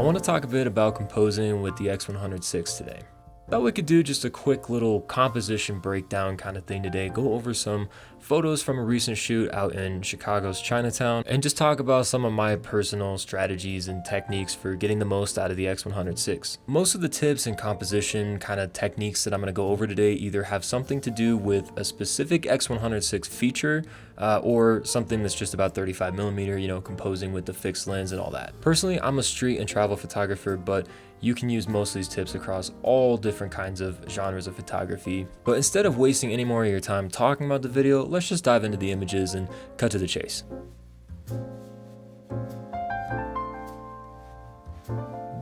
want to talk a bit about composing with the X100VI today. Thought we could do just a quick little composition breakdown kind of thing today, go over some photos from a recent shoot out in Chicago's Chinatown, and just talk about some of my personal strategies and techniques for getting the most out of the X100VI. Most of the tips and composition kind of techniques that I'm going to go over today either have something to do with a specific X100VI feature or something that's just about 35mm, you know, composing with the fixed lens and all that. Personally, I'm a street and travel photographer, but you can use most of these tips across all different kinds of genres of photography. But instead of wasting any more of your time talking about the video, let's just dive into the images and cut to the chase.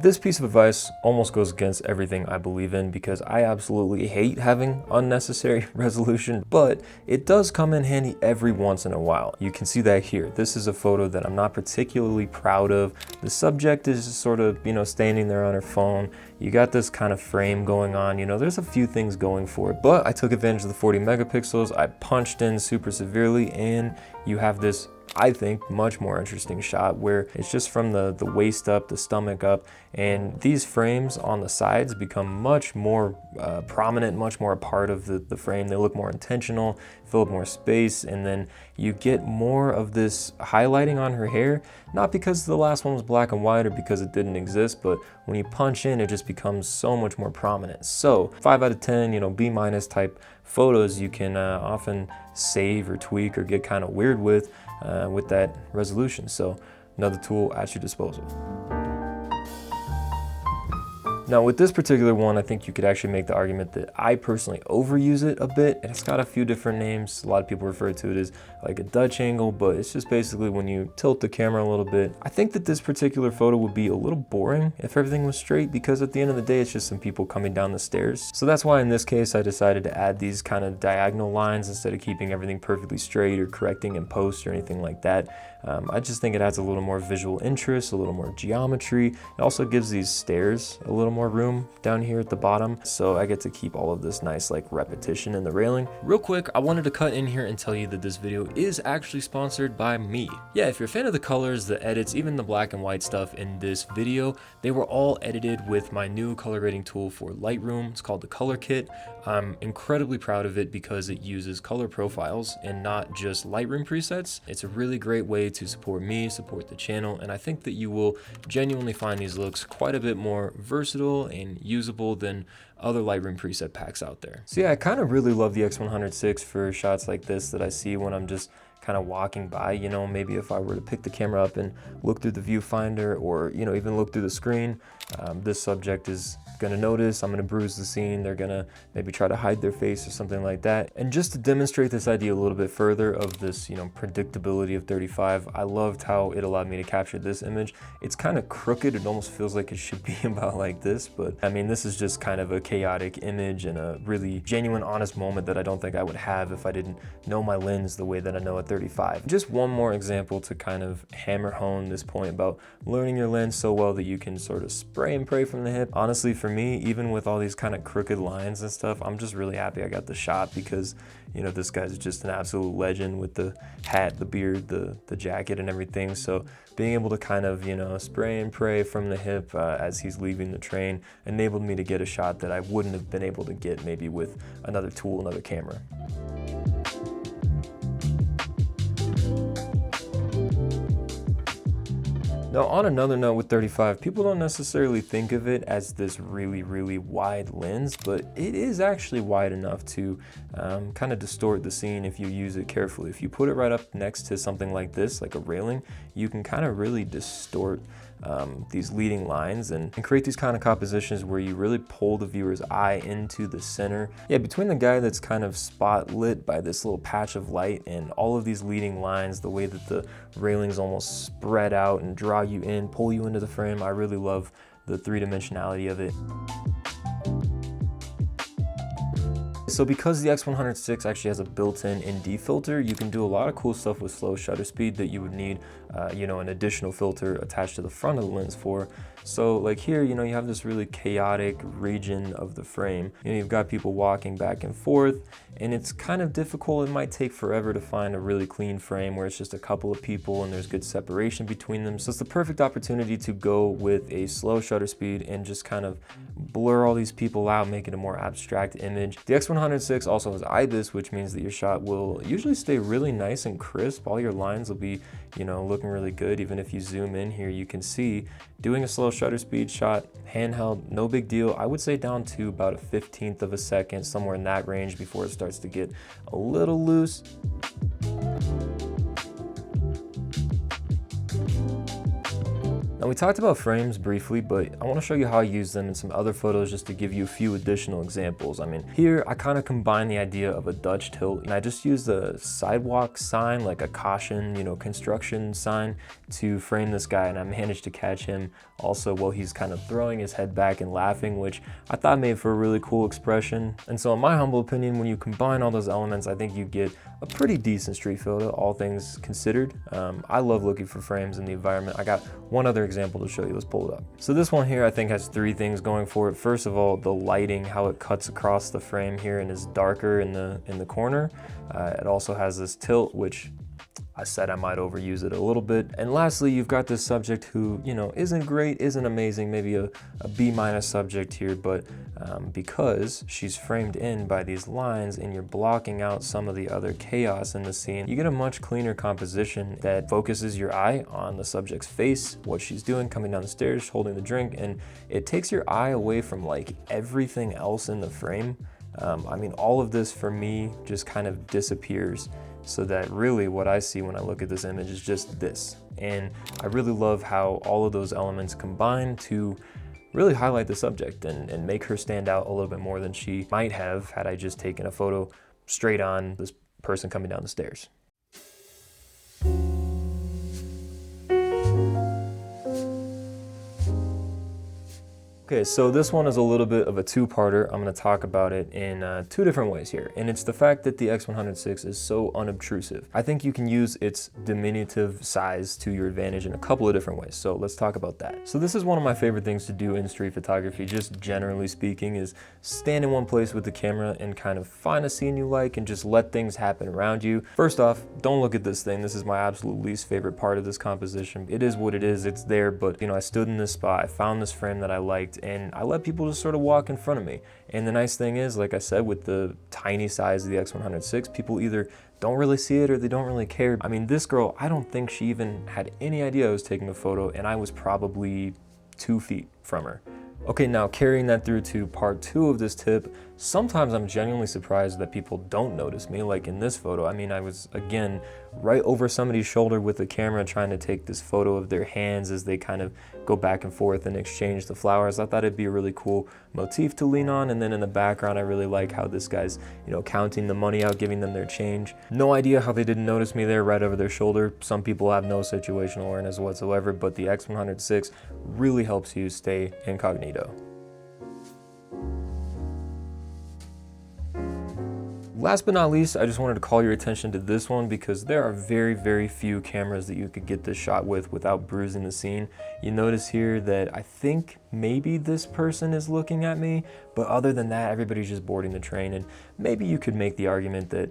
This piece of advice almost goes against everything I believe in because I absolutely hate having unnecessary resolution, but it does come in handy every once in a while. You can see that here. This is a photo that I'm not particularly proud of. The subject is just sort of, you know, standing there on her phone. You got this kind of frame going on, you know, there's a few things going for it, but I took advantage of the 40 megapixels. I punched in super severely and you have this, I think, much more interesting shot where it's just from the waist up, the stomach up, and these frames on the sides become much more prominent, much more a part of the frame. They look more intentional, fill up more space, and then you get more of this highlighting on her hair, not because the last one was black and white or because it didn't exist, but when you punch in, it just becomes so much more prominent. So 5 out of 10, you know, B- type photos you can often save or tweak or get kind of weird with that resolution. So another tool at your disposal. Now with this particular one, I think you could actually make the argument that I personally overuse it a bit, and it's got a few different names. A lot of people refer to it as like a Dutch angle, but it's just basically when you tilt the camera a little bit. I think that this particular photo would be a little boring if everything was straight, because at the end of the day, it's just some people coming down the stairs. So that's why in this case, I decided to add these kind of diagonal lines instead of keeping everything perfectly straight or correcting in post or anything like that. I just think it adds a little more visual interest, a little more geometry. It also gives these stairs a little more room down here at the bottom, so I get to keep all of this nice like repetition in the railing. Real quick, I wanted to cut in here and tell you that this video is actually sponsored by me. Yeah, if you're a fan of the colors, the edits, even the black and white stuff in this video, they were all edited with my new color grading tool for Lightroom. It's called the Color Kit. I'm incredibly proud of it because it uses color profiles and not just Lightroom presets. It's a really great way to support me, support the channel, and I think that you will genuinely find these looks quite a bit more versatile and usable than other Lightroom preset packs out there. So yeah, I kind of really love the X100VI for shots like this that I see when I'm just kind of walking by. You know, maybe if I were to pick the camera up and look through the viewfinder, or, you know, even look through the screen, this subject is gonna notice, I'm gonna bruise the scene, they're gonna maybe try to hide their face or something like that. And just to demonstrate this idea a little bit further of this, you know, predictability of 35, I loved how it allowed me to capture this image. It's kind of crooked, it almost feels like it should be about like this, but I mean, this is just kind of a chaotic image and a really genuine, honest moment that I don't think I would have if I didn't know my lens the way that I know at 35. Just one more example to kind of hammer home this point about learning your lens so well that you can sort of spray and pray from the hip. Honestly, for me, even with all these kind of crooked lines and stuff, I'm just really happy I got the shot because, you know, this guy's just an absolute legend with the hat, the beard, the jacket and everything. So being able to kind of, you know, spray and pray from the hip as he's leaving the train enabled me to get a shot that I wouldn't have been able to get maybe with another tool, another camera. Now, on another note with 35, people don't necessarily think of it as this really, really wide lens, but it is actually wide enough to kind of distort the scene if you use it carefully. If you put it right up next to something like this, like a railing, you can kind of really distort these leading lines and create these kind of compositions where you really pull the viewer's eye into the center. Yeah, between the guy that's kind of spot lit by this little patch of light and all of these leading lines, the way that the railings almost spread out and draw you in, pull you into the frame, I really love the three-dimensionality of it. So because the X100VI actually has a built-in ND filter, you can do a lot of cool stuff with slow shutter speed that you would need, you know, an additional filter attached to the front of the lens for. So like here, you know, you have this really chaotic region of the frame. You know, you've got people walking back and forth, and it's kind of difficult. It might take forever to find a really clean frame where it's just a couple of people and there's good separation between them. So it's the perfect opportunity to go with a slow shutter speed and just kind of blur all these people out, make it a more abstract image. The X100VI also has IBIS, which means that your shot will usually stay really nice and crisp. All your lines will be, you know, looking really good. Even if you zoom in here, you can see doing a slow shutter speed shot, handheld, no big deal. I would say down to about a 1/15 of a second, somewhere in that range before it starts to get a little loose. Now we talked about frames briefly, but I want to show you how I use them in some other photos just to give you a few additional examples. I mean, here I kind of combine the idea of a Dutch tilt, and I just used a sidewalk sign, like a caution, you know, construction sign, to frame this guy, and I managed to catch him also while he's kind of throwing his head back and laughing, which I thought made for a really cool expression. And so in my humble opinion, when you combine all those elements, I think you get a pretty decent street photo, all things considered. I love looking for frames in the environment. I got one other example to show you. Let's pull it up. So this one here I think has three things going for it. First of all, the lighting, how it cuts across the frame here and is darker in the corner. It also has this tilt, which I said I might overuse it a little bit. And lastly, you've got this subject who, you know, isn't great, isn't amazing, maybe a B- subject here, but because she's framed in by these lines and you're blocking out some of the other chaos in the scene, you get a much cleaner composition that focuses your eye on the subject's face, what she's doing, coming down the stairs, holding the drink, and it takes your eye away from like everything else in the frame. I mean, all of this for me just kind of disappears, so that really what I see when I look at this image is just this. And I really love how all of those elements combine to really highlight the subject and make her stand out a little bit more than she might have had I just taken a photo straight on this person coming down the stairs. Okay, so this one is a little bit of a two-parter. I'm going to talk about it in two different ways here, and it's the fact that the X100VI is so unobtrusive. I think you can use its diminutive size to your advantage in a couple of different ways, so let's talk about that. So this is one of my favorite things to do in street photography, just generally speaking, is stand in one place with the camera and kind of find a scene you like and just let things happen around you. First off, don't look at this thing. This is my absolute least favorite part of this composition. It is what it is, it's there, but you know, I stood in this spot, I found this frame that I liked, and I let people just sort of walk in front of me. And the nice thing is, like I said, with the tiny size of the X100VI, people either don't really see it or they don't really care. I mean, this girl, I don't think she even had any idea I was taking a photo, and I was probably 2 feet from her. Okay, now carrying that through to part two of this tip, sometimes I'm genuinely surprised that people don't notice me, like in this photo. I mean, I was, again, right over somebody's shoulder with the camera trying to take this photo of their hands as they kind of go back and forth and exchange the flowers. I thought it'd be a really cool motif to lean on, and then in the background, I really like how this guy's, you know, counting the money out, giving them their change. No idea how they didn't notice me there right over their shoulder. Some people have no situational awareness whatsoever, but the X100VI really helps you stay incognito. Last but not least, I just wanted to call your attention to this one because there are very, very few cameras that you could get this shot with without bruising the scene. You notice here that I think maybe this person is looking at me, but other than that, everybody's just boarding the train. And maybe you could make the argument that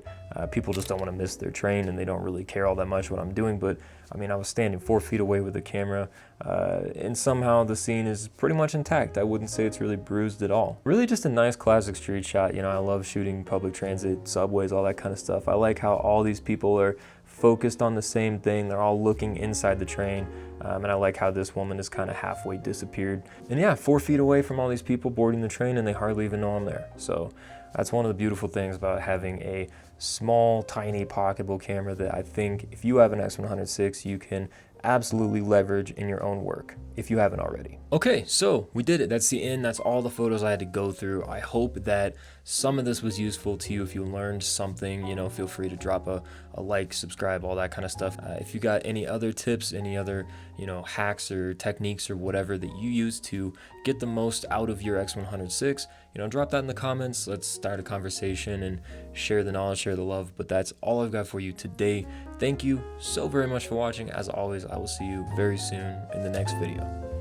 people just don't want to miss their train and they don't really care all that much what I'm doing. But I mean, I was standing 4 feet away with the camera and somehow the scene is pretty much intact. I wouldn't say it's really bruised at all. Really just a nice classic street shot. You know, I love shooting public transit, subways, all that kind of stuff. I like how all these people are focused on the same thing. They're all looking inside the train. And I like how this woman is kind of halfway disappeared. And yeah, 4 feet away from all these people boarding the train and they hardly even know I'm there. So that's one of the beautiful things about having a small, tiny pocketable camera that I think if you have an X100VI, you can absolutely leverage in your own work if you haven't already. Okay, so we did it. That's the end. That's all the photos I had to go through. I hope that some of this was useful to you. If you learned something, you know, feel free to drop a like, subscribe, all that kind of stuff. If you got any other tips, any other, you know, hacks or techniques or whatever that you use to get the most out of your X100VI, you know, drop that in the comments. Let's start a conversation and share the knowledge, share the love. But that's all I've got for you today. Thank you so very much for watching. As always, I will see you very soon in the next video.